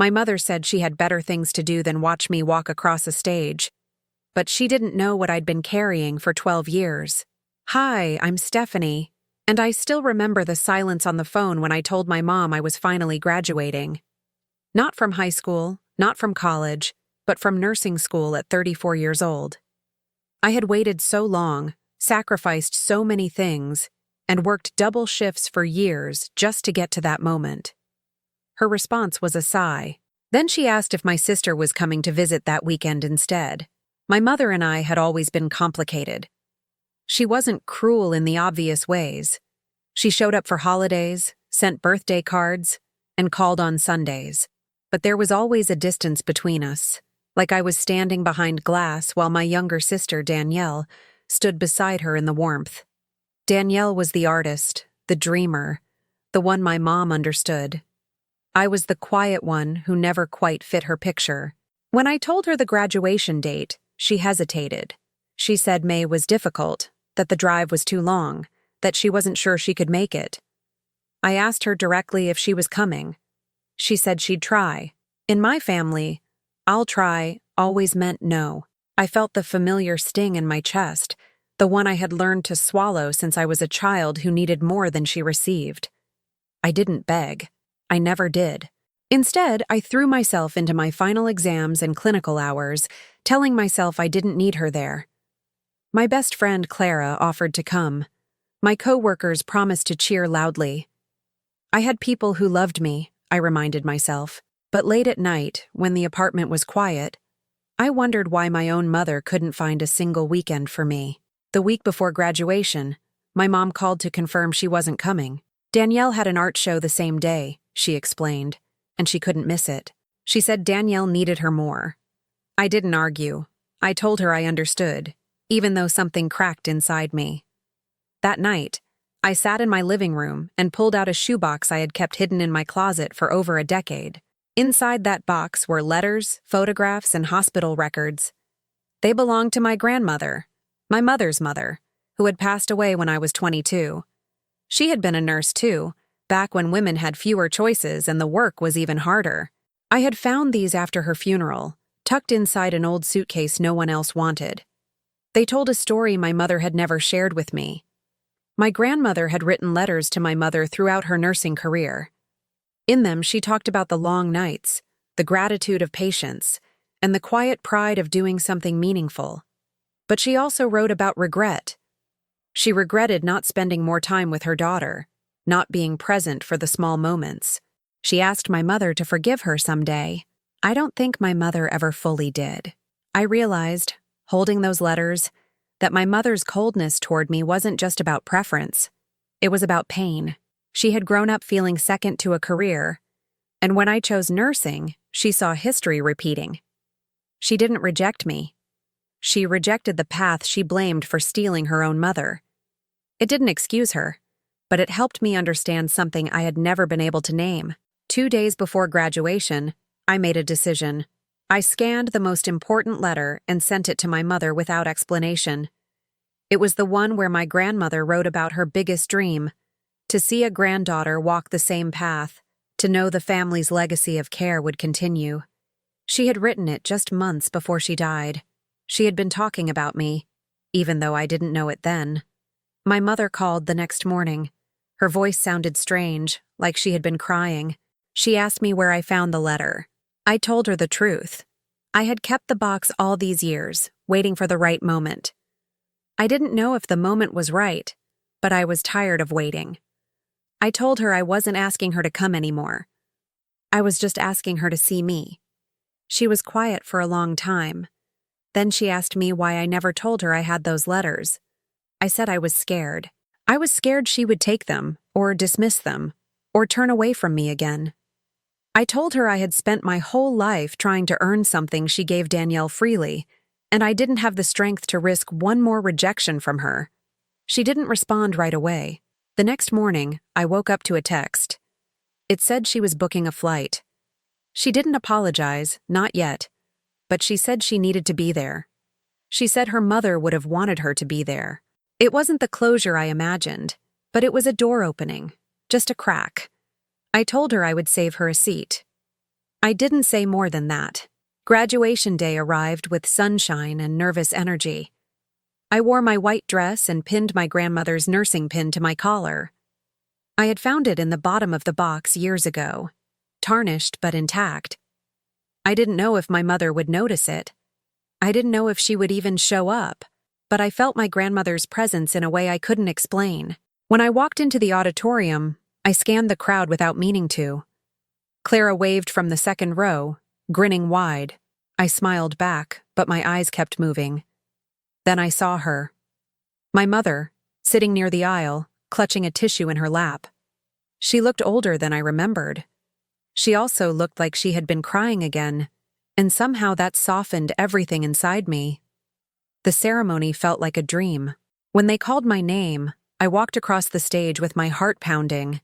My mother said she had better things to do than watch me walk across a stage. But she didn't know what I'd been carrying for 12 years. "Hi, I'm Stephanie." And I still remember the silence on the phone when I told my mom I was finally graduating. Not from high school, not from college, but from nursing school at 34 years old. I had waited so long, sacrificed so many things, and worked double shifts for years just to get to that moment. Her response was a sigh. Then she asked if my sister was coming to visit that weekend instead. My mother and I had always been complicated. She wasn't cruel in the obvious ways. She showed up for holidays, sent birthday cards, and called on Sundays. But there was always a distance between us, like I was standing behind glass while my younger sister, Danielle, stood beside her in the warmth. Danielle was the artist, the dreamer, the one my mom understood. I was the quiet one who never quite fit her picture. When I told her the graduation date, she hesitated. She said May was difficult, that the drive was too long, that she wasn't sure she could make it. I asked her directly if she was coming. She said she'd try. In my family, "I'll try" always meant no. I felt the familiar sting in my chest, the one I had learned to swallow since I was a child who needed more than she received. I didn't beg. I never did. Instead, I threw myself into my final exams and clinical hours, telling myself I didn't need her there. My best friend, Clara, offered to come. My co-workers promised to cheer loudly. I had people who loved me, I reminded myself. But late at night, when the apartment was quiet, I wondered why my own mother couldn't find a single weekend for me. The week before graduation, my mom called to confirm she wasn't coming. Danielle had an art show the same day, she explained, and she couldn't miss it. She said Danielle needed her more. I didn't argue. I told her I understood, even though something cracked inside me. That night, I sat in my living room and pulled out a shoebox I had kept hidden in my closet for over a decade. Inside that box were letters, photographs, and hospital records. They belonged to my grandmother, my mother's mother, who had passed away when I was 22. She had been a nurse too, back when women had fewer choices and the work was even harder. I had found these after her funeral, tucked inside an old suitcase no one else wanted. They told a story my mother had never shared with me. My grandmother had written letters to my mother throughout her nursing career. In them, she talked about the long nights, the gratitude of patients, and the quiet pride of doing something meaningful. But she also wrote about regret. She regretted not spending more time with her daughter, not being present for the small moments. She asked my mother to forgive her someday. I don't think my mother ever fully did. I realized, holding those letters, that my mother's coldness toward me wasn't just about preference. It was about pain. She had grown up feeling second to a career, and when I chose nursing, she saw history repeating. She didn't reject me. She rejected the path she blamed for stealing her own mother. It didn't excuse her, but it helped me understand something I had never been able to name. 2 days before graduation, I made a decision. I scanned the most important letter and sent it to my mother without explanation. It was the one where my grandmother wrote about her biggest dream: to see a granddaughter walk the same path, to know the family's legacy of care would continue. She had written it just months before she died. She had been talking about me, even though I didn't know it then. My mother called the next morning. Her voice sounded strange, like she had been crying. She asked me where I found the letter. I told her the truth. I had kept the box all these years, waiting for the right moment. I didn't know if the moment was right, but I was tired of waiting. I told her I wasn't asking her to come anymore. I was just asking her to see me. She was quiet for a long time. Then she asked me why I never told her I had those letters. I said I was scared. I was scared she would take them, or dismiss them, or turn away from me again. I told her I had spent my whole life trying to earn something she gave Danielle freely, and I didn't have the strength to risk one more rejection from her. She didn't respond right away. The next morning, I woke up to a text. It said she was booking a flight. She didn't apologize, not yet, but she said she needed to be there. She said her mother would have wanted her to be there. It wasn't the closure I imagined, but it was a door opening, just a crack. I told her I would save her a seat. I didn't say more than that. Graduation day arrived with sunshine and nervous energy. I wore my white dress and pinned my grandmother's nursing pin to my collar. I had found it in the bottom of the box years ago, tarnished but intact. I didn't know if my mother would notice it. I didn't know if she would even show up, but I felt my grandmother's presence in a way I couldn't explain. When I walked into the auditorium, I scanned the crowd without meaning to. Clara waved from the second row, grinning wide. I smiled back, but my eyes kept moving. Then I saw her. My mother, sitting near the aisle, clutching a tissue in her lap. She looked older than I remembered. She also looked like she had been crying again, and somehow that softened everything inside me. The ceremony felt like a dream. When they called my name, I walked across the stage with my heart pounding.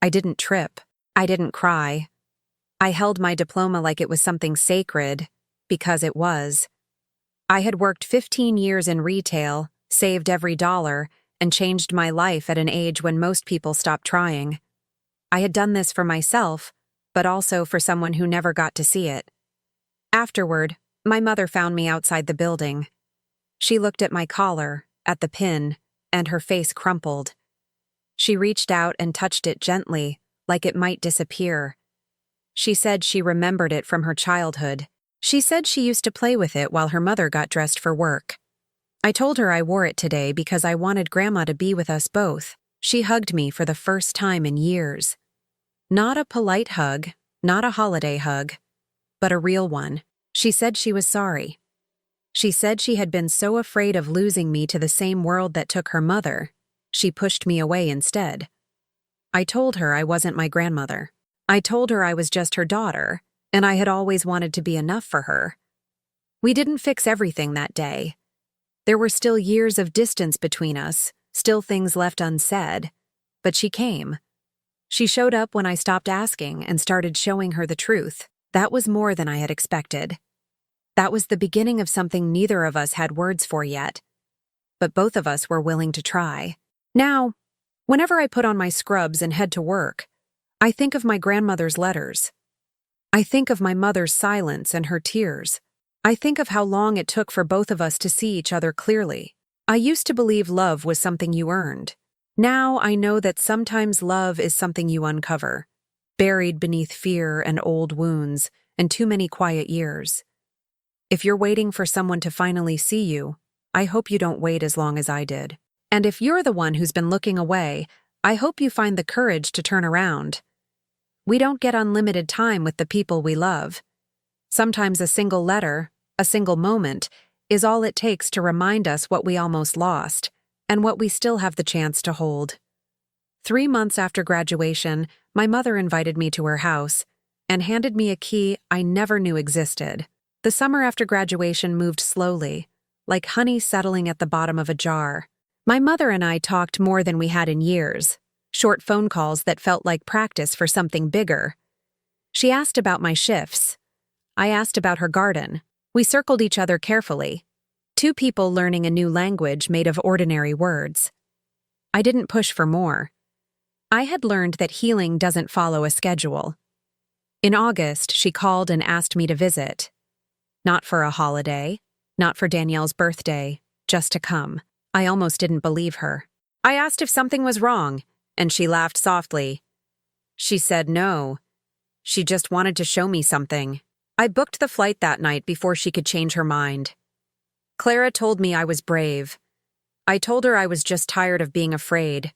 I didn't trip. I didn't cry. I held my diploma like it was something sacred, because it was. I had worked 15 years in retail, saved every dollar, and changed my life at an age when most people stopped trying. I had done this for myself, but also for someone who never got to see it. Afterward, my mother found me outside the building. She looked at my collar, at the pin, and her face crumpled. She reached out and touched it gently, like it might disappear. She said she remembered it from her childhood. She said she used to play with it while her mother got dressed for work. I told her I wore it today because I wanted Grandma to be with us both. She hugged me for the first time in years. Not a polite hug, not a holiday hug, but a real one. She said she was sorry. She said she had been so afraid of losing me to the same world that took her mother. She pushed me away instead. I told her I wasn't my grandmother. I told her I was just her daughter, and I had always wanted to be enough for her. We didn't fix everything that day. There were still years of distance between us, still things left unsaid. But she came. She showed up when I stopped asking and started showing her the truth. That was more than I had expected. That was the beginning of something neither of us had words for yet. But both of us were willing to try. Now, whenever I put on my scrubs and head to work, I think of my grandmother's letters. I think of my mother's silence and her tears. I think of how long it took for both of us to see each other clearly. I used to believe love was something you earned. Now I know that sometimes love is something you uncover, buried beneath fear and old wounds and too many quiet years. If you're waiting for someone to finally see you, I hope you don't wait as long as I did. And if you're the one who's been looking away, I hope you find the courage to turn around. We don't get unlimited time with the people we love. Sometimes a single letter, a single moment, is all it takes to remind us what we almost lost and what we still have the chance to hold. 3 months after graduation, my mother invited me to her house and handed me a key I never knew existed. The summer after graduation moved slowly, like honey settling at the bottom of a jar. My mother and I talked more than we had in years, short phone calls that felt like practice for something bigger. She asked about my shifts. I asked about her garden. We circled each other carefully. 2 people learning a new language made of ordinary words. I didn't push for more. I had learned that healing doesn't follow a schedule. In August, she called and asked me to visit. Not for a holiday, not for Danielle's birthday, just to come. I almost didn't believe her. I asked if something was wrong, and she laughed softly. She said no. She just wanted to show me something. I booked the flight that night before she could change her mind. Clara told me I was brave. I told her I was just tired of being afraid.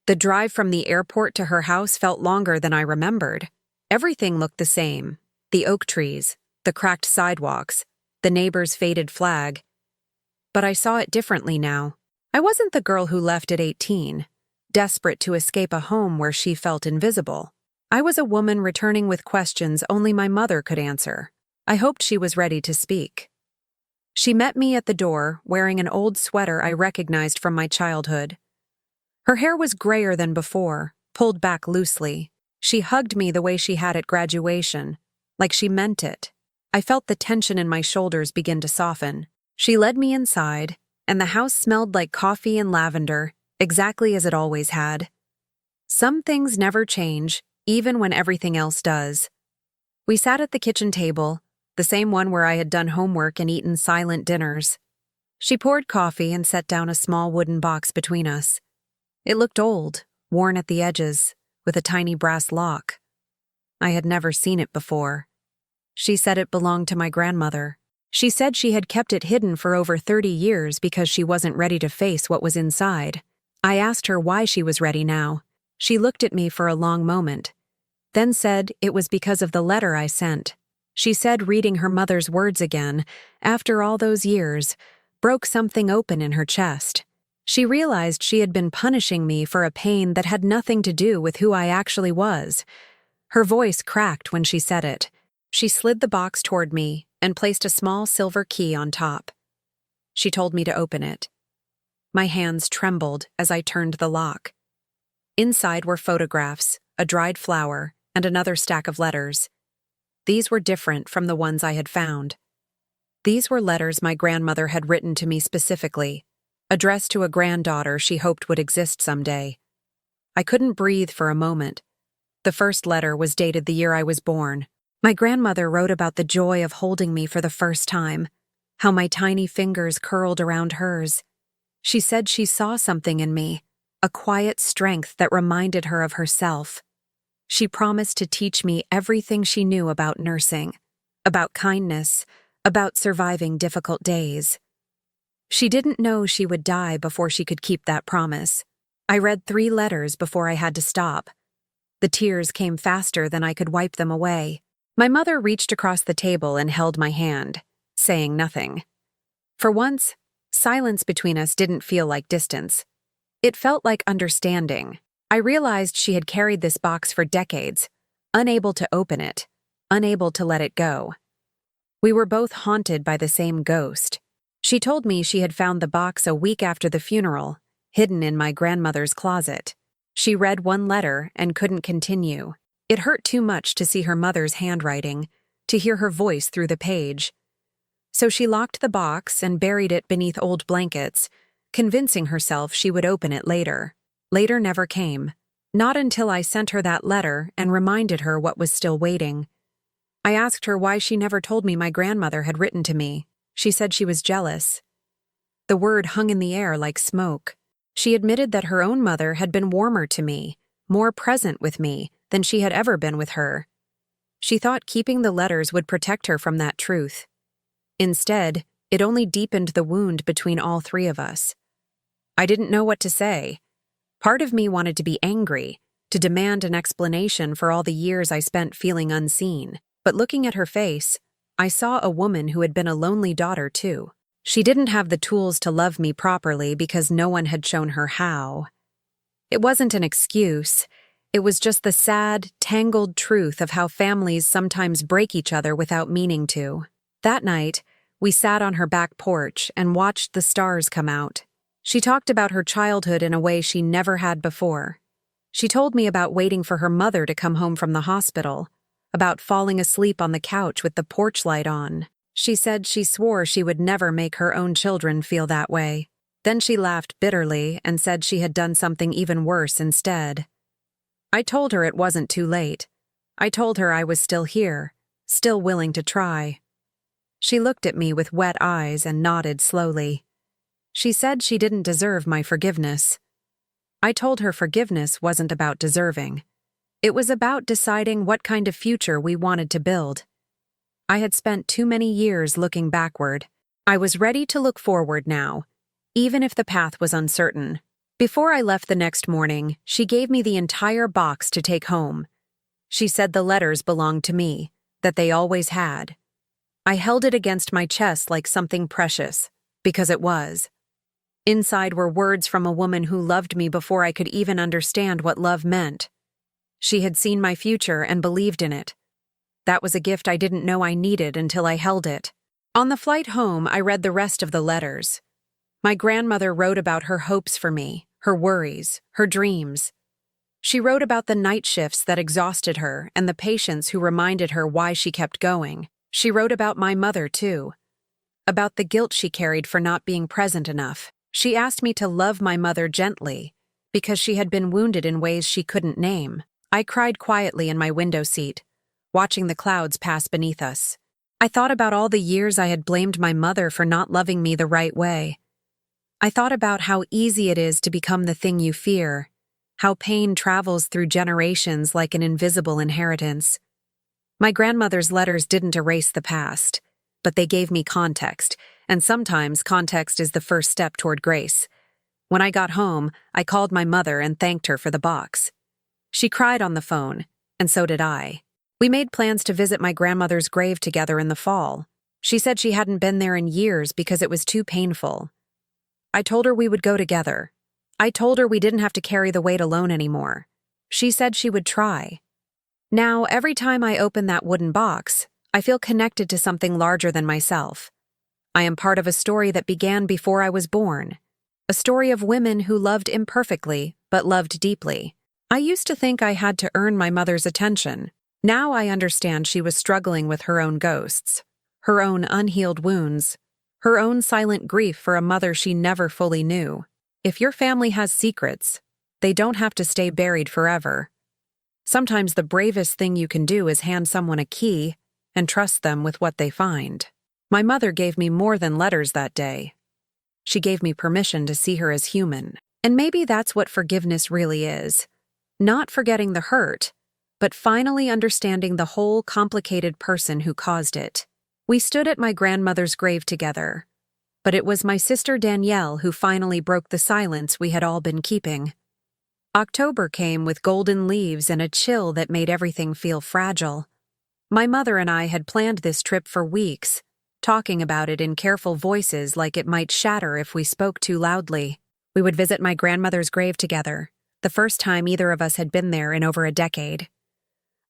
The drive from the airport to her house felt longer than I remembered. Everything looked the same. The oak trees, the cracked sidewalks, the neighbor's faded flag. But I saw it differently now. I wasn't the girl who left at 18, desperate to escape a home where she felt invisible. I was a woman returning with questions only my mother could answer. I hoped she was ready to speak. She met me at the door, wearing an old sweater I recognized from my childhood. Her hair was grayer than before, pulled back loosely. She hugged me the way she had at graduation, like she meant it. I felt the tension in my shoulders begin to soften. She led me inside, and the house smelled like coffee and lavender, exactly as it always had. Some things never change, even when everything else does. We sat at the kitchen table, the same one where I had done homework and eaten silent dinners. She poured coffee and set down a small wooden box between us. It looked old, worn at the edges, with a tiny brass lock. I had never seen it before. She said it belonged to my grandmother. She said she had kept it hidden for over 30 years because she wasn't ready to face what was inside. I asked her why she was ready now. She looked at me for a long moment, then said it was because of the letter I sent. She said reading her mother's words again, after all those years, broke something open in her chest. She realized she had been punishing me for a pain that had nothing to do with who I actually was. Her voice cracked when she said it. She slid the box toward me and placed a small silver key on top. She told me to open it. My hands trembled as I turned the lock. Inside were photographs, a dried flower, and another stack of letters. These were different from the ones I had found. These were letters my grandmother had written to me specifically, addressed to a granddaughter she hoped would exist someday. I couldn't breathe for a moment. The first letter was dated the year I was born. My grandmother wrote about the joy of holding me for the first time, how my tiny fingers curled around hers. She said she saw something in me, a quiet strength that reminded her of herself. She promised to teach me everything she knew about nursing, about kindness, about surviving difficult days. She didn't know she would die before she could keep that promise. I read 3 letters before I had to stop. The tears came faster than I could wipe them away. My mother reached across the table and held my hand, saying nothing. For once, silence between us didn't feel like distance. It felt like understanding. I realized she had carried this box for decades, unable to open it, unable to let it go. We were both haunted by the same ghost. She told me she had found the box a week after the funeral, hidden in my grandmother's closet. She read one letter and couldn't continue. It hurt too much to see her mother's handwriting, to hear her voice through the page. So she locked the box and buried it beneath old blankets, convincing herself she would open it later. Later never came. Not until I sent her that letter and reminded her what was still waiting. I asked her why she never told me my grandmother had written to me. She said she was jealous. The word hung in the air like smoke. She admitted that her own mother had been warmer to me, more present with me than she had ever been with her. She thought keeping the letters would protect her from that truth. Instead, it only deepened the wound between all 3 of us. I didn't know what to say. Part of me wanted to be angry, to demand an explanation for all the years I spent feeling unseen. But looking at her face, I saw a woman who had been a lonely daughter too. She didn't have the tools to love me properly because no one had shown her how. It wasn't an excuse. It was just the sad, tangled truth of how families sometimes break each other without meaning to. That night, we sat on her back porch and watched the stars come out. She talked about her childhood in a way she never had before. She told me about waiting for her mother to come home from the hospital, about falling asleep on the couch with the porch light on. She said she swore she would never make her own children feel that way. Then she laughed bitterly and said she had done something even worse instead. I told her it wasn't too late. I told her I was still here, still willing to try. She looked at me with wet eyes and nodded slowly. She said she didn't deserve my forgiveness. I told her forgiveness wasn't about deserving. It was about deciding what kind of future we wanted to build. I had spent too many years looking backward. I was ready to look forward now, even if the path was uncertain. Before I left the next morning, she gave me the entire box to take home. She said the letters belonged to me, that they always had. I held it against my chest like something precious, because it was. Inside were words from a woman who loved me before I could even understand what love meant. She had seen my future and believed in it. That was a gift I didn't know I needed until I held it. On the flight home, I read the rest of the letters. My grandmother wrote about her hopes for me, her worries, her dreams. She wrote about the night shifts that exhausted her and the patients who reminded her why she kept going. She wrote about my mother, too. About the guilt she carried for not being present enough. She asked me to love my mother gently, because she had been wounded in ways she couldn't name. I cried quietly in my window seat, watching the clouds pass beneath us. I thought about all the years I had blamed my mother for not loving me the right way. I thought about how easy it is to become the thing you fear, how pain travels through generations like an invisible inheritance. My grandmother's letters didn't erase the past, but they gave me context, and sometimes context is the first step toward grace. When I got home, I called my mother and thanked her for the box. She cried on the phone, and so did I. We made plans to visit my grandmother's grave together in the fall. She said she hadn't been there in years because it was too painful. I told her we would go together. I told her we didn't have to carry the weight alone anymore. She said she would try. Now, every time I open that wooden box, I feel connected to something larger than myself. I am part of a story that began before I was born. A story of women who loved imperfectly, but loved deeply. I used to think I had to earn my mother's attention. Now I understand she was struggling with her own ghosts, her own unhealed wounds, her own silent grief for a mother she never fully knew. If your family has secrets, they don't have to stay buried forever. Sometimes the bravest thing you can do is hand someone a key and trust them with what they find. My mother gave me more than letters that day. She gave me permission to see her as human. And maybe that's what forgiveness really is. Not forgetting the hurt, but finally understanding the whole complicated person who caused it. We stood at my grandmother's grave together, but it was my sister Danielle who finally broke the silence we had all been keeping. October came with golden leaves and a chill that made everything feel fragile. My mother and I had planned this trip for weeks, talking about it in careful voices like it might shatter if we spoke too loudly. We would visit my grandmother's grave together, the first time either of us had been there in over a decade.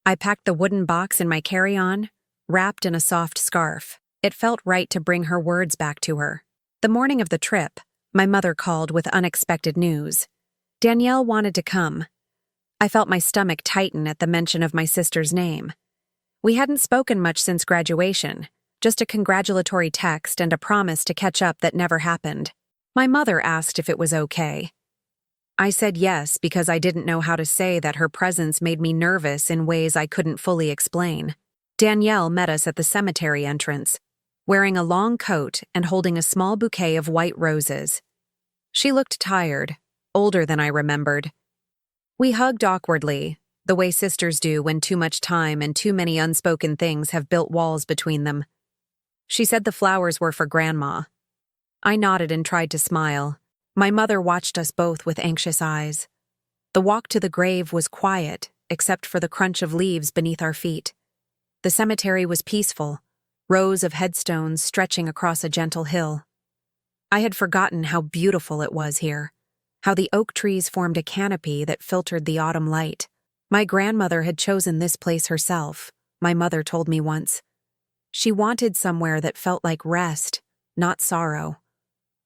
I packed the wooden box in my carry-on, wrapped in a soft scarf. It felt right to bring her words back to her. The morning of the trip, my mother called with unexpected news. Danielle wanted to come. I felt my stomach tighten at the mention of my sister's name. We hadn't spoken much since graduation, just a congratulatory text and a promise to catch up that never happened. My mother asked if it was okay. I said yes because I didn't know how to say that her presence made me nervous in ways I couldn't fully explain. Danielle met us at the cemetery entrance, wearing a long coat and holding a small bouquet of white roses. She looked tired, older than I remembered. We hugged awkwardly, the way sisters do when too much time and too many unspoken things have built walls between them. She said the flowers were for Grandma. I nodded and tried to smile. My mother watched us both with anxious eyes. The walk to the grave was quiet, except for the crunch of leaves beneath our feet. The cemetery was peaceful, rows of headstones stretching across a gentle hill. I had forgotten how beautiful it was here, how the oak trees formed a canopy that filtered the autumn light. My grandmother had chosen this place herself, my mother told me once. She wanted somewhere that felt like rest, not sorrow.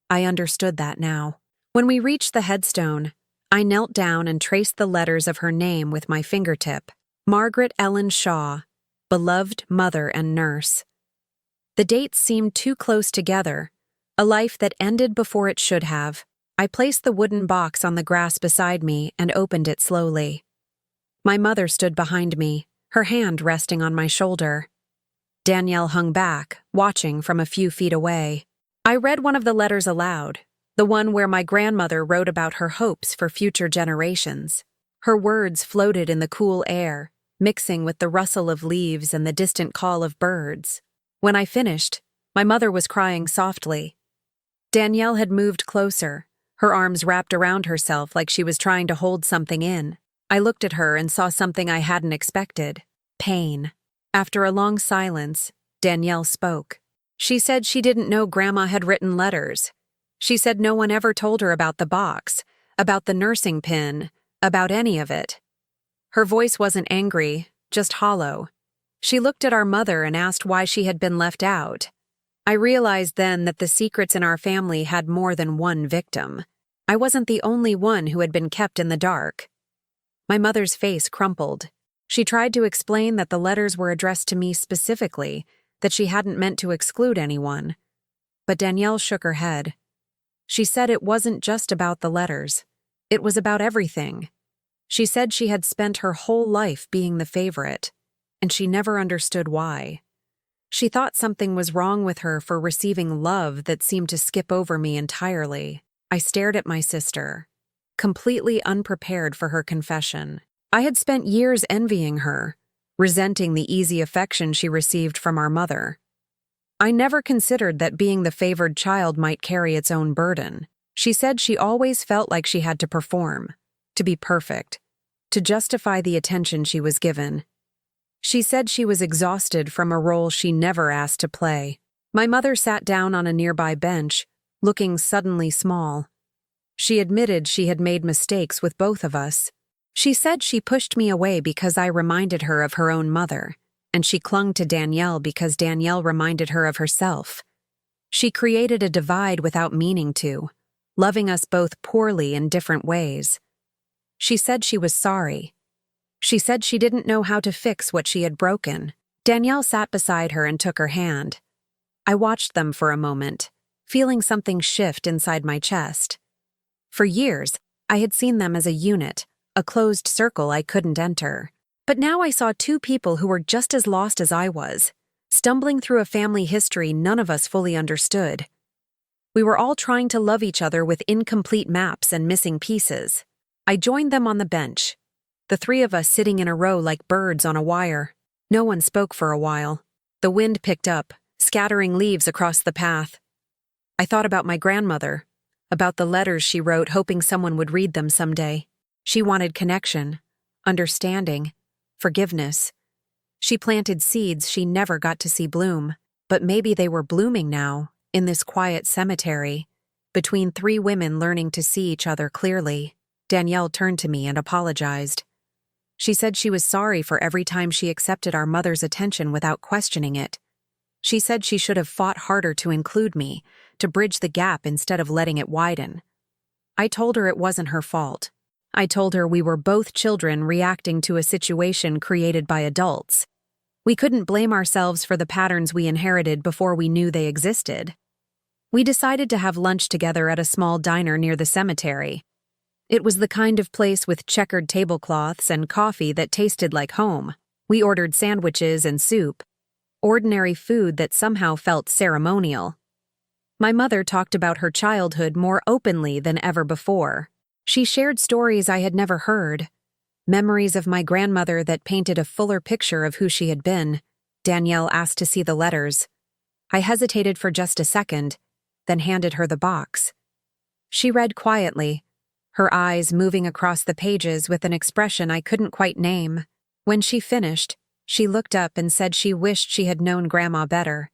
I understood that now. When we reached the headstone, I knelt down and traced the letters of her name with my fingertip. Margaret Ellen Shaw, beloved mother and nurse. The dates seemed too close together, a life that ended before it should have. I placed the wooden box on the grass beside me and opened it slowly. My mother stood behind me, her hand resting on my shoulder. Danielle hung back, watching from a few feet away. I read one of the letters aloud, the one where my grandmother wrote about her hopes for future generations. Her words floated in the cool air, mixing with the rustle of leaves and the distant call of birds. When I finished, my mother was crying softly. Danielle had moved closer, her arms wrapped around herself like she was trying to hold something in. I looked at her and saw something I hadn't expected: pain. After a long silence, Danielle spoke. She said she didn't know Grandma had written letters. She said no one ever told her about the box, about the nursing pin, about any of it. Her voice wasn't angry, just hollow. She looked at our mother and asked why she had been left out. I realized then that the secrets in our family had more than one victim. I wasn't the only one who had been kept in the dark. My mother's face crumpled. She tried to explain that the letters were addressed to me specifically, that she hadn't meant to exclude anyone. But Danielle shook her head. She said it wasn't just about the letters. It was about everything. She said she had spent her whole life being the favorite. and she never understood why. She thought something was wrong with her for receiving love that seemed to skip over me entirely. I stared at my sister, completely unprepared for her confession. I had spent years envying her, resenting the easy affection she received from our mother. I never considered that being the favored child might carry its own burden. She said she always felt like she had to perform, to be perfect, to justify the attention she was given. She said she was exhausted from a role she never asked to play. My mother sat down on a nearby bench, looking suddenly small. She admitted she had made mistakes with both of us. She said she pushed me away because I reminded her of her own mother, and she clung to Danielle because Danielle reminded her of herself. She created a divide without meaning to, loving us both poorly in different ways. She said she was sorry. She said she didn't know how to fix what she had broken. Danielle sat beside her and took her hand. I watched them for a moment, feeling something shift inside my chest. For years, I had seen them as a unit, a closed circle I couldn't enter. But now I saw two people who were just as lost as I was, stumbling through a family history none of us fully understood. We were all trying to love each other with incomplete maps and missing pieces. I joined them on the bench, the three of us sitting in a row like birds on a wire. No one spoke for a while. The wind picked up, scattering leaves across the path. I thought about my grandmother, about the letters she wrote hoping someone would read them someday. She wanted connection, understanding, forgiveness. She planted seeds she never got to see bloom, but maybe they were blooming now, in this quiet cemetery, between three women learning to see each other clearly. Danielle turned to me and apologized. She said she was sorry for every time she accepted our mother's attention without questioning it. She said she should have fought harder to include me, to bridge the gap instead of letting it widen. I told her it wasn't her fault. I told her we were both children reacting to a situation created by adults. We couldn't blame ourselves for the patterns we inherited before we knew they existed. We decided to have lunch together at a small diner near the cemetery. It was the kind of place with checkered tablecloths and coffee that tasted like home. We ordered sandwiches and soup, ordinary food that somehow felt ceremonial. My mother talked about her childhood more openly than ever before. She shared stories I had never heard, memories of my grandmother that painted a fuller picture of who she had been. Danielle asked to see the letters. I hesitated for just a second, then handed her the box. She read quietly, her eyes moving across the pages with an expression I couldn't quite name. When she finished, she looked up and said she wished she had known Grandma better.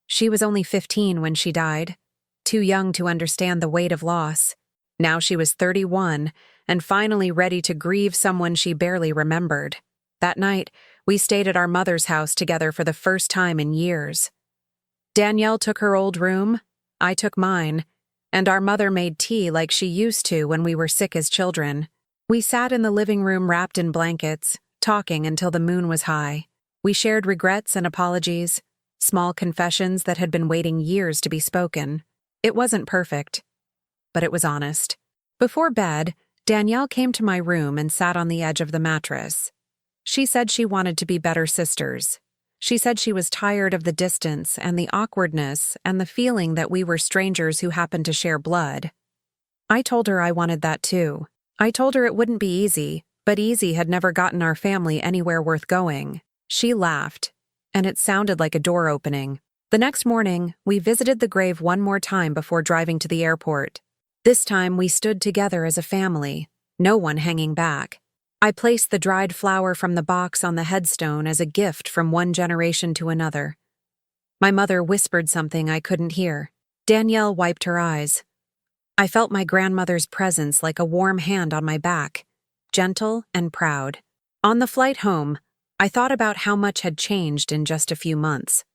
She was only 15 when she died, too young to understand the weight of loss. Now she was 31 and finally ready to grieve someone she barely remembered. That night, we stayed at our mother's house together for the first time in years. Danielle took her old room, I took mine, and our mother made tea like she used to when we were sick as children. We sat in the living room wrapped in blankets, talking until the moon was high. We shared regrets and apologies, small confessions that had been waiting years to be spoken. It wasn't perfect, but it was honest. Before bed, Danielle came to my room and sat on the edge of the mattress. She said she wanted to be better sisters. She said she was tired of the distance and the awkwardness and the feeling that we were strangers who happened to share blood. I told her I wanted that too. I told her it wouldn't be easy, but easy had never gotten our family anywhere worth going. She laughed, and it sounded like a door opening. The next morning, we visited the grave one more time before driving to the airport. This time, we stood together as a family, no one hanging back. I placed the dried flower from the box on the headstone as a gift from one generation to another. My mother whispered something I couldn't hear. Danielle wiped her eyes. I felt my grandmother's presence like a warm hand on my back, gentle and proud. On the flight home, I thought about how much had changed in just a few months.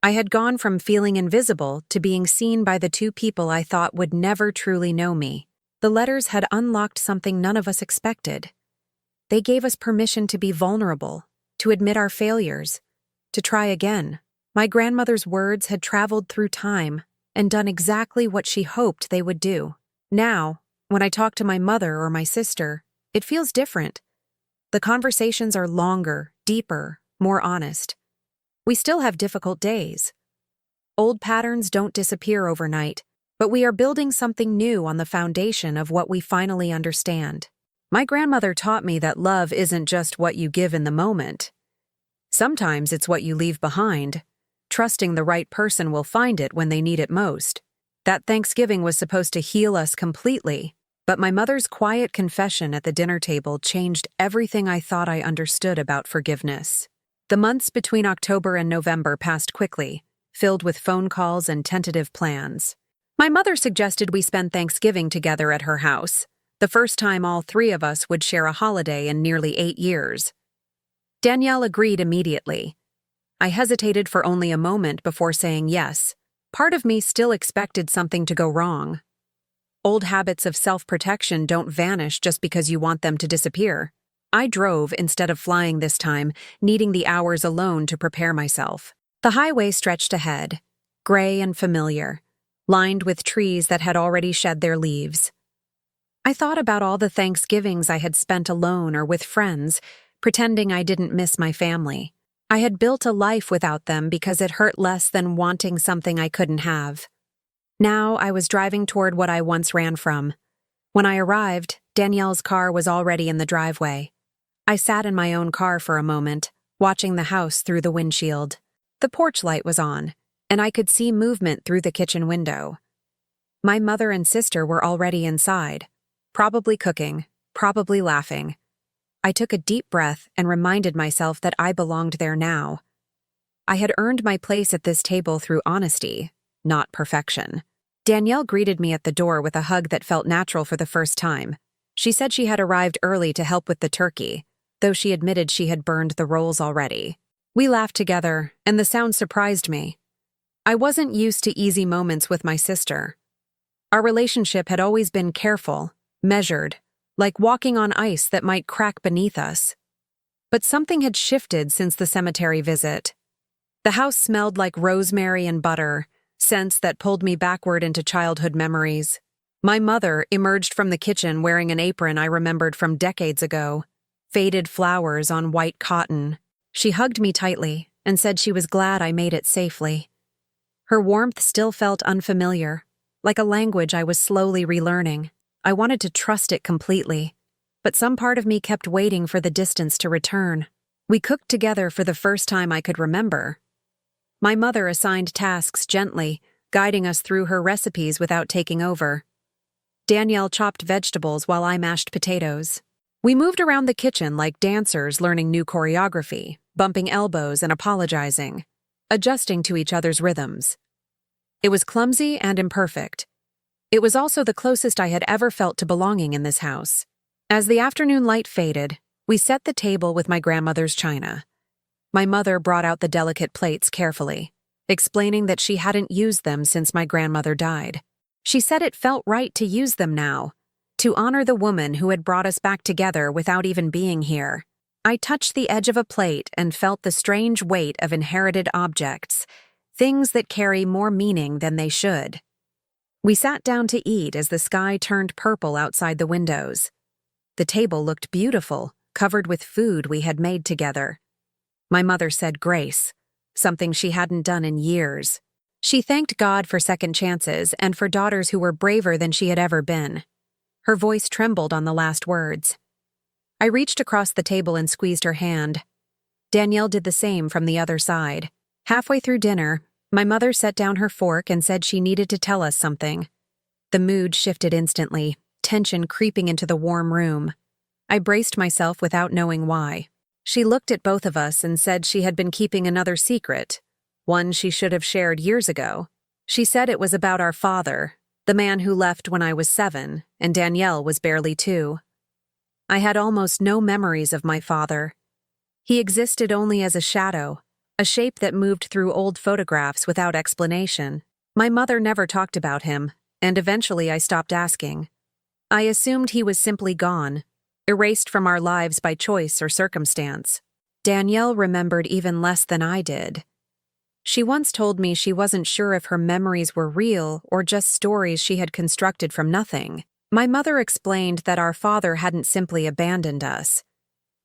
I had gone from feeling invisible to being seen by the two people I thought would never truly know me. The letters had unlocked something none of us expected. They gave us permission to be vulnerable, to admit our failures, to try again. My grandmother's words had traveled through time and done exactly what she hoped they would do. Now, when I talk to my mother or my sister, it feels different. The conversations are longer, deeper, more honest. We still have difficult days. Old patterns don't disappear overnight, but we are building something new on the foundation of what we finally understand. My grandmother taught me that love isn't just what you give in the moment. Sometimes it's what you leave behind, trusting the right person will find it when they need it most. That Thanksgiving was supposed to heal us completely, but my mother's quiet confession at the dinner table changed everything I thought I understood about forgiveness. The months between October and November passed quickly, filled with phone calls and tentative plans. My mother suggested we spend Thanksgiving together at her house, the first time all three of us would share a holiday in nearly 8 years. Danielle agreed immediately. I hesitated for only a moment before saying yes. Part of me still expected something to go wrong. Old habits of self-protection don't vanish just because you want them to disappear. I drove instead of flying this time, needing the hours alone to prepare myself. The highway stretched ahead, gray and familiar, lined with trees that had already shed their leaves. I thought about all the Thanksgivings I had spent alone or with friends, pretending I didn't miss my family. I had built a life without them because it hurt less than wanting something I couldn't have. Now I was driving toward what I once ran from. When I arrived, Danielle's car was already in the driveway. I sat in my own car for a moment, watching the house through the windshield. The porch light was on, and I could see movement through the kitchen window. My mother and sister were already inside, probably cooking, probably laughing. I took a deep breath and reminded myself that I belonged there now. I had earned my place at this table through honesty, not perfection. Danielle greeted me at the door with a hug that felt natural for the first time. She said she had arrived early to help with the turkey, though she admitted she had burned the rolls already. We laughed together, and the sound surprised me. I wasn't used to easy moments with my sister. Our relationship had always been careful, measured, like walking on ice that might crack beneath us. But something had shifted since the cemetery visit. The house smelled like rosemary and butter, scents that pulled me backward into childhood memories. My mother emerged from the kitchen wearing an apron I remembered from decades ago, faded flowers on white cotton. She hugged me tightly and said she was glad I made it safely. Her warmth still felt unfamiliar, like a language I was slowly relearning. I wanted to trust it completely, but some part of me kept waiting for the distance to return. We cooked together for the first time I could remember. My mother assigned tasks gently, guiding us through her recipes without taking over. Danielle chopped vegetables while I mashed potatoes. We moved around the kitchen like dancers learning new choreography, bumping elbows and apologizing, adjusting to each other's rhythms. It was clumsy and imperfect. It was also the closest I had ever felt to belonging in this house. As the afternoon light faded, we set the table with my grandmother's china. My mother brought out the delicate plates carefully, explaining that she hadn't used them since my grandmother died. She said it felt right to use them now, to honor the woman who had brought us back together without even being here. I touched the edge of a plate and felt the strange weight of inherited objects, things that carry more meaning than they should. We sat down to eat as the sky turned purple outside the windows. The table looked beautiful, covered with food we had made together. My mother said grace, something she hadn't done in years. She thanked God for second chances and for daughters who were braver than she had ever been. Her voice trembled on the last words. I reached across the table and squeezed her hand. Danielle did the same from the other side. Halfway through dinner, my mother set down her fork and said she needed to tell us something. The mood shifted instantly, tension creeping into the warm room. I braced myself without knowing why. She looked at both of us and said she had been keeping another secret, one she should have shared years ago. She said it was about our father, the man who left when I was 7, and Danielle was barely 2. I had almost no memories of my father. He existed only as a shadow, a shape that moved through old photographs without explanation. My mother never talked about him, and eventually I stopped asking. I assumed he was simply gone, erased from our lives by choice or circumstance. Danielle remembered even less than I did. She once told me she wasn't sure if her memories were real or just stories she had constructed from nothing. My mother explained that our father hadn't simply abandoned us.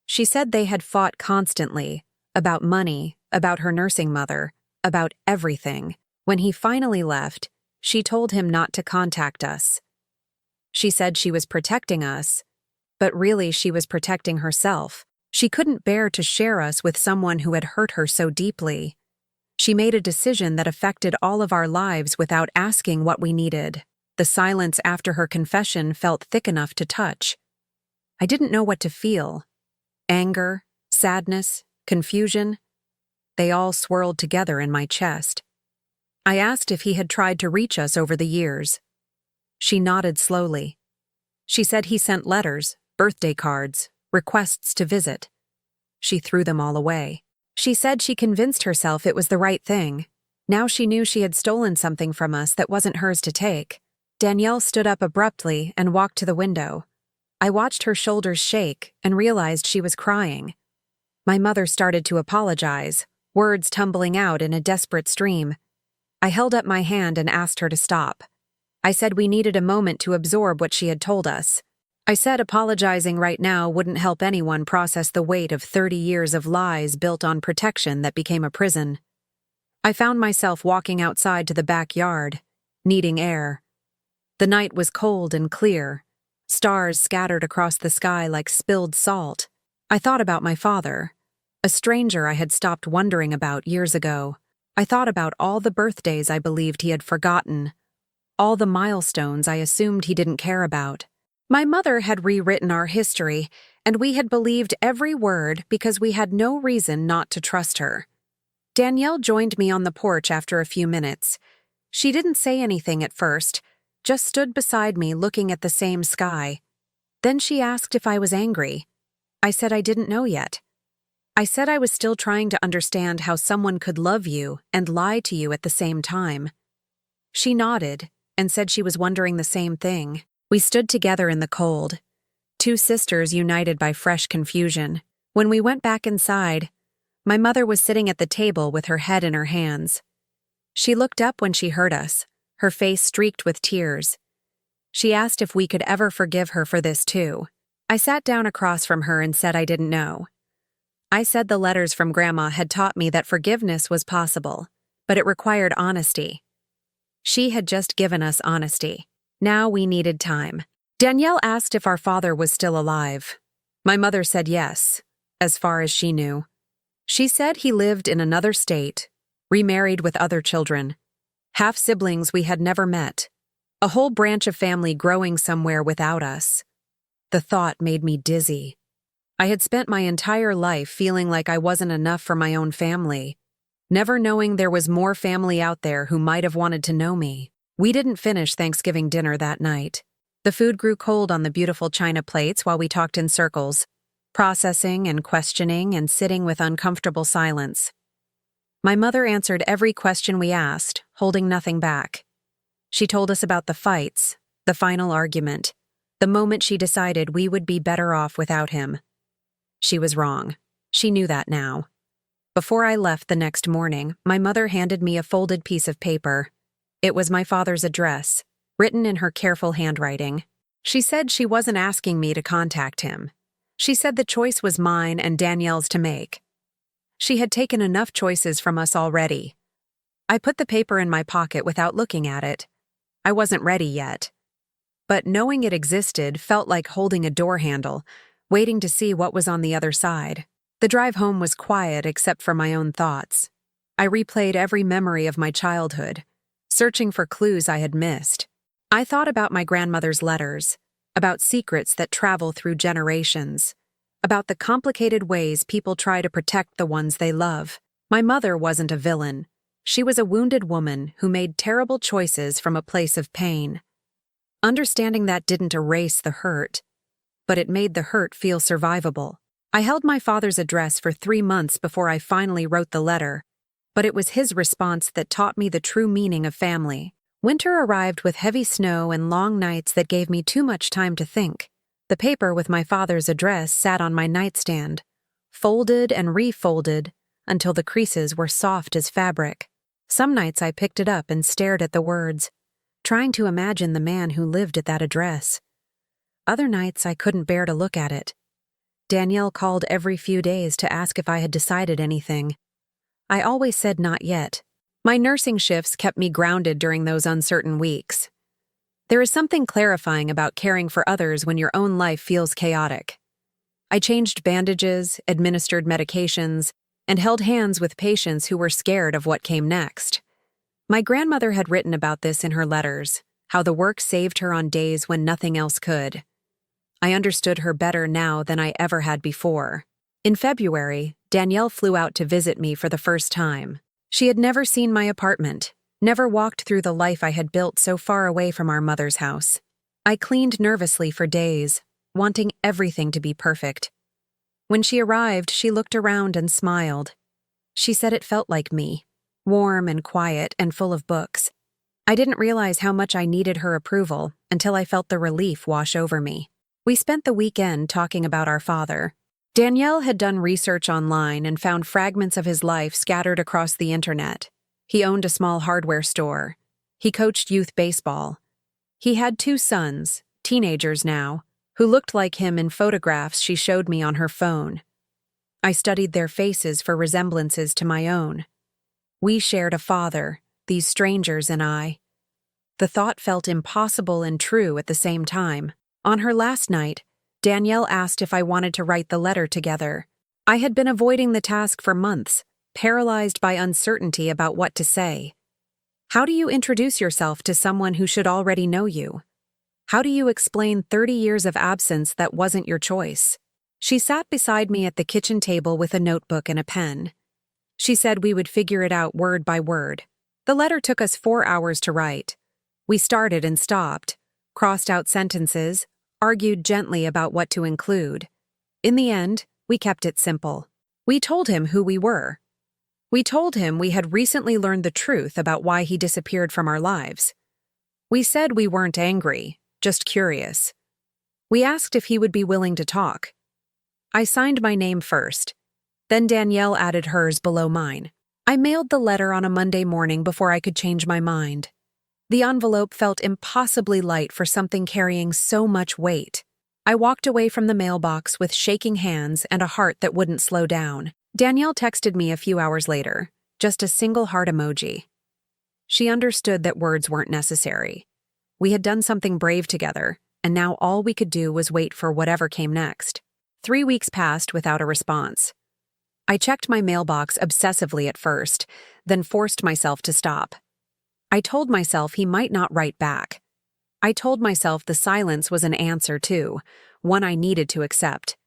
She said they had fought constantly, about money, about her nursing mother, about everything. When he finally left, she told him not to contact us. She said she was protecting us, but really she was protecting herself. She couldn't bear to share us with someone who had hurt her so deeply. She made a decision that affected all of our lives without asking what we needed. The silence after her confession felt thick enough to touch. I didn't know what to feel. Anger, sadness, confusion. They all swirled together in my chest. I asked if he had tried to reach us over the years. She nodded slowly. She said he sent letters, birthday cards, requests to visit. She threw them all away. She said she convinced herself it was the right thing. Now she knew she had stolen something from us that wasn't hers to take. Danielle stood up abruptly and walked to the window. I watched her shoulders shake and realized she was crying. My mother started to apologize, words tumbling out in a desperate stream. I held up my hand and asked her to stop. I said we needed a moment to absorb what she had told us. I said apologizing right now wouldn't help anyone process the weight of 30 years of lies built on protection that became a prison. I found myself walking outside to the backyard, needing air. The night was cold and clear, stars scattered across the sky like spilled salt. I thought about my father, a stranger I had stopped wondering about years ago. I thought about all the birthdays I believed he had forgotten, all the milestones I assumed he didn't care about. My mother had rewritten our history, and we had believed every word because we had no reason not to trust her. Danielle joined me on the porch after a few minutes. She didn't say anything at first, just stood beside me looking at the same sky. Then she asked if I was angry. I said I didn't know yet. I said I was still trying to understand how someone could love you and lie to you at the same time. She nodded and said she was wondering the same thing. We stood together in the cold, two sisters united by fresh confusion. When we went back inside, my mother was sitting at the table with her head in her hands. She looked up when she heard us, her face streaked with tears. She asked if we could ever forgive her for this too. I sat down across from her and said I didn't know. I said the letters from Grandma had taught me that forgiveness was possible, but it required honesty. She had just given us honesty. Now we needed time. Danielle asked if our father was still alive. My mother said yes, as far as she knew. She said he lived in another state, remarried with other children, half-siblings we had never met, a whole branch of family growing somewhere without us. The thought made me dizzy. I had spent my entire life feeling like I wasn't enough for my own family, never knowing there was more family out there who might have wanted to know me. We didn't finish Thanksgiving dinner that night. The food grew cold on the beautiful china plates while we talked in circles, processing and questioning and sitting with uncomfortable silence. My mother answered every question we asked, holding nothing back. She told us about the fights, the final argument, the moment she decided we would be better off without him. She was wrong. She knew that now. Before I left the next morning, my mother handed me a folded piece of paper. It was my father's address, written in her careful handwriting. She said she wasn't asking me to contact him. She said the choice was mine and Danielle's to make. She had taken enough choices from us already. I put the paper in my pocket without looking at it. I wasn't ready yet. But knowing it existed felt like holding a door handle, waiting to see what was on the other side. The drive home was quiet except for my own thoughts. I replayed every memory of my childhood, searching for clues I had missed. I thought about my grandmother's letters, about secrets that travel through generations, about the complicated ways people try to protect the ones they love. My mother wasn't a villain. She was a wounded woman who made terrible choices from a place of pain. Understanding that didn't erase the hurt, but it made the hurt feel survivable. I held my father's address for 3 months before I finally wrote the letter, but it was his response that taught me the true meaning of family. Winter arrived with heavy snow and long nights that gave me too much time to think. The paper with my father's address sat on my nightstand, folded and refolded until the creases were soft as fabric. Some nights I picked it up and stared at the words, trying to imagine the man who lived at that address. Other nights I couldn't bear to look at it. Danielle called every few days to ask if I had decided anything. I always said not yet. My nursing shifts kept me grounded during those uncertain weeks. There is something clarifying about caring for others when your own life feels chaotic. I changed bandages, administered medications, and held hands with patients who were scared of what came next. My grandmother had written about this in her letters, how the work saved her on days when nothing else could. I understood her better now than I ever had before. In February, Danielle flew out to visit me for the first time. She had never seen my apartment, never walked through the life I had built so far away from our mother's house. I cleaned nervously for days, wanting everything to be perfect. When she arrived, she looked around and smiled. She said it felt like me, warm and quiet and full of books. I didn't realize how much I needed her approval until I felt the relief wash over me. We spent the weekend talking about our father. Danielle had done research online and found fragments of his life scattered across the internet. He owned a small hardware store. He coached youth baseball. He had 2 sons, teenagers now, who looked like him in photographs she showed me on her phone. I studied their faces for resemblances to my own. We shared a father, these strangers and I. The thought felt impossible and true at the same time. On her last night, Danielle asked if I wanted to write the letter together. I had been avoiding the task for months, paralyzed by uncertainty about what to say. How do you introduce yourself to someone who should already know you? How do you explain 30 years of absence that wasn't your choice? She sat beside me at the kitchen table with a notebook and a pen. She said we would figure it out word by word. The letter took us 4 hours to write. We started and stopped, crossed out sentences, argued gently about what to include. In the end, we kept it simple. We told him who we were. We told him we had recently learned the truth about why he disappeared from our lives. We said we weren't angry, just curious. We asked if he would be willing to talk. I signed my name first. Then Danielle added hers below mine. I mailed the letter on a Monday morning before I could change my mind. The envelope felt impossibly light for something carrying so much weight. I walked away from the mailbox with shaking hands and a heart that wouldn't slow down. Danielle texted me a few hours later, just a single heart emoji. She understood that words weren't necessary. We had done something brave together, and now all we could do was wait for whatever came next. 3 weeks passed without a response. I checked my mailbox obsessively at first, then forced myself to stop. I told myself he might not write back. I told myself the silence was an answer too, one I needed to accept.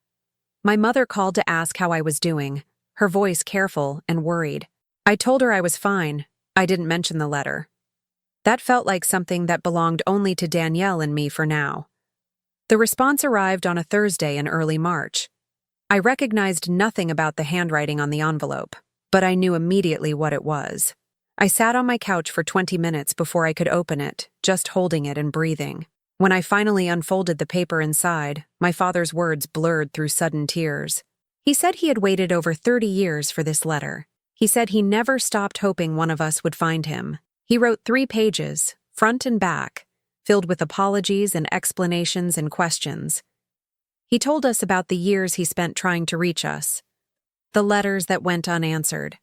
My mother called to ask how I was doing, her voice careful and worried. I told her I was fine. I didn't mention the letter. That felt like something that belonged only to Danielle and me for now. The response arrived on a Thursday in early March. I recognized nothing about the handwriting on the envelope, but I knew immediately what it was. I sat on my couch for 20 minutes before I could open it, just holding it and breathing. When I finally unfolded the paper inside, my father's words blurred through sudden tears. He said he had waited over 30 years for this letter. He said he never stopped hoping one of us would find him. He wrote 3 pages, front and back, filled with apologies and explanations and questions. He told us about the years he spent trying to reach us, the letters that went unanswered,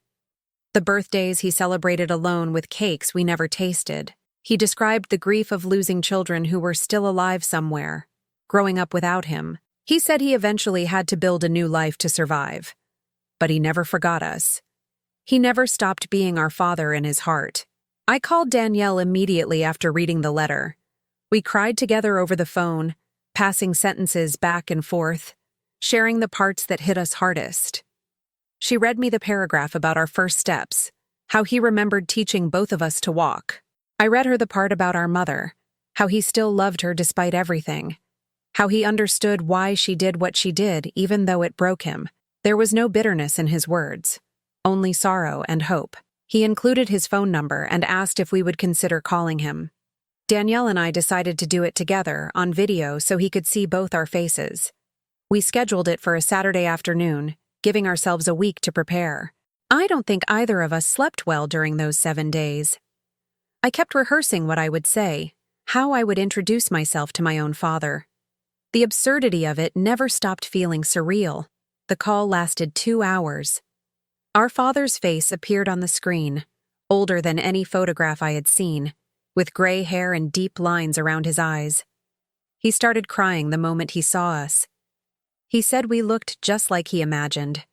the birthdays he celebrated alone with cakes we never tasted. He described the grief of losing children who were still alive somewhere, growing up without him. He said he eventually had to build a new life to survive. But he never forgot us. He never stopped being our father in his heart. I called Danielle immediately after reading the letter. We cried together over the phone, passing sentences back and forth, sharing the parts that hit us hardest. She read me the paragraph about our first steps, how he remembered teaching both of us to walk. I read her the part about our mother, how he still loved her despite everything, how he understood why she did what she did even though it broke him. There was no bitterness in his words, only sorrow and hope. He included his phone number and asked if we would consider calling him. Danielle and I decided to do it together on video so he could see both our faces. We scheduled it for a Saturday afternoon, giving ourselves a week to prepare. I don't think either of us slept well during those 7 days. I kept rehearsing what I would say, how I would introduce myself to my own father. The absurdity of it never stopped feeling surreal. The call lasted 2 hours. Our father's face appeared on the screen, older than any photograph I had seen, with gray hair and deep lines around his eyes. He started crying the moment he saw us. He said we looked just like he imagined,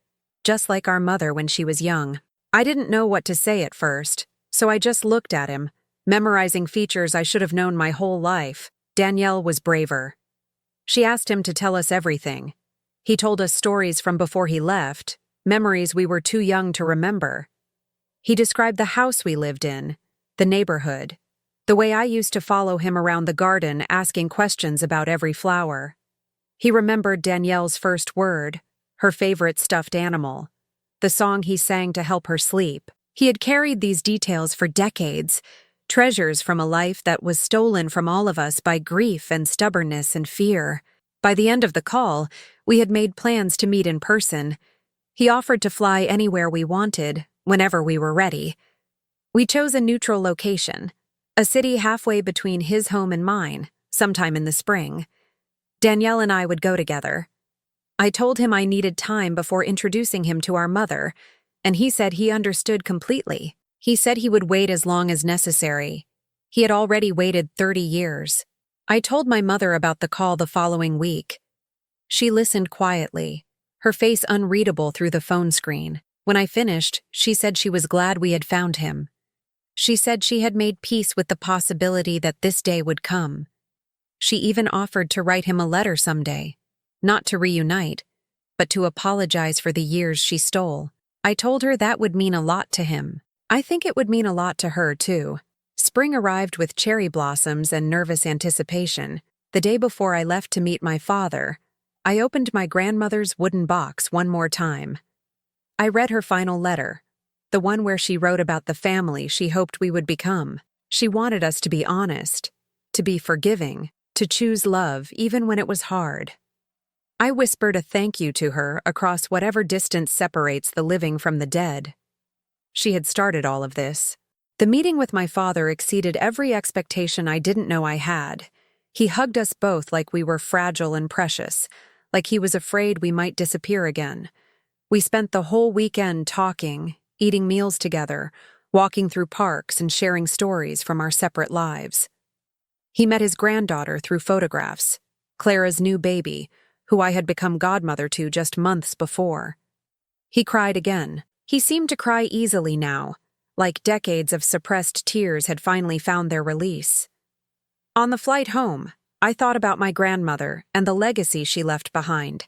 just like our mother when she was young. I didn't know what to say at first, so I just looked at him, memorizing features I should have known my whole life. Danielle was braver. She asked him to tell us everything. He told us stories from before he left, memories we were too young to remember. He described the house we lived in, the neighborhood, the way I used to follow him around the garden asking questions about every flower. He remembered Danielle's first word, her favorite stuffed animal, the song he sang to help her sleep. He had carried these details for decades, treasures from a life that was stolen from all of us by grief and stubbornness and fear. By the end of the call, we had made plans to meet in person. He offered to fly anywhere we wanted, whenever we were ready. We chose a neutral location, a city halfway between his home and mine, sometime in the spring. Danielle and I would go together. I told him I needed time before introducing him to our mother, and he said he understood completely. He said he would wait as long as necessary. He had already waited 30 years. I told my mother about the call the following week. She listened quietly, her face unreadable through the phone screen. When I finished, she said she was glad we had found him. She said she had made peace with the possibility that this day would come. She even offered to write him a letter someday, not to reunite, but to apologize for the years she stole. I told her that would mean a lot to him. I think it would mean a lot to her, too. Spring arrived with cherry blossoms and nervous anticipation. The day before I left to meet my father, I opened my grandmother's wooden box one more time. I read her final letter, the one where she wrote about the family she hoped we would become. She wanted us to be honest, to be forgiving, to choose love even when it was hard. I whispered a thank you to her across whatever distance separates the living from the dead. She had started all of this. The meeting with my father exceeded every expectation I didn't know I had. He hugged us both like we were fragile and precious, like he was afraid we might disappear again. We spent the whole weekend talking, eating meals together, walking through parks and sharing stories from our separate lives. He met his granddaughter through photographs, Clara's new baby, who I had become godmother to just months before. He cried again. He seemed to cry easily now, like decades of suppressed tears had finally found their release. On the flight home, I thought about my grandmother and the legacy she left behind.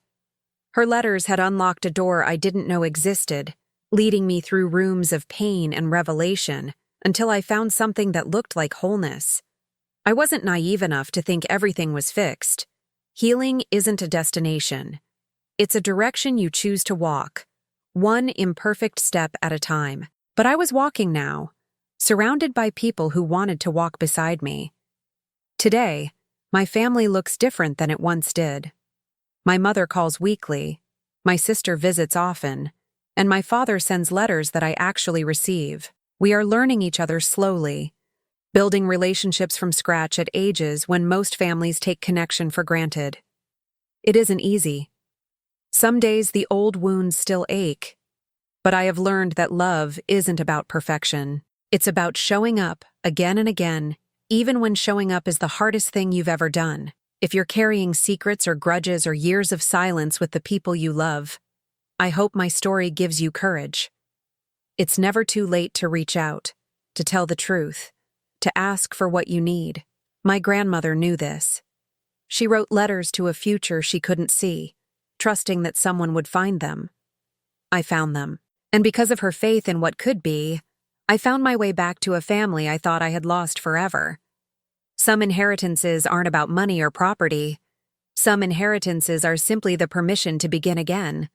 Her letters had unlocked a door I didn't know existed, leading me through rooms of pain and revelation until I found something that looked like wholeness. I wasn't naive enough to think everything was fixed. Healing isn't a destination. It's a direction you choose to walk, one imperfect step at a time. But I was walking now, surrounded by people who wanted to walk beside me. Today, my family looks different than it once did. My mother calls weekly, my sister visits often, and my father sends letters that I actually receive. We are learning each other slowly, building relationships from scratch at ages when most families take connection for granted. It isn't easy. Some days the old wounds still ache, but I have learned that love isn't about perfection. It's about showing up again and again, even when showing up is the hardest thing you've ever done. If you're carrying secrets or grudges or years of silence with the people you love, I hope my story gives you courage. It's never too late to reach out, to tell the truth, to ask for what you need. My grandmother knew this. She wrote letters to a future she couldn't see, trusting that someone would find them. I found them. And because of her faith in what could be, I found my way back to a family I thought I had lost forever. Some inheritances aren't about money or property. Some inheritances are simply the permission to begin again.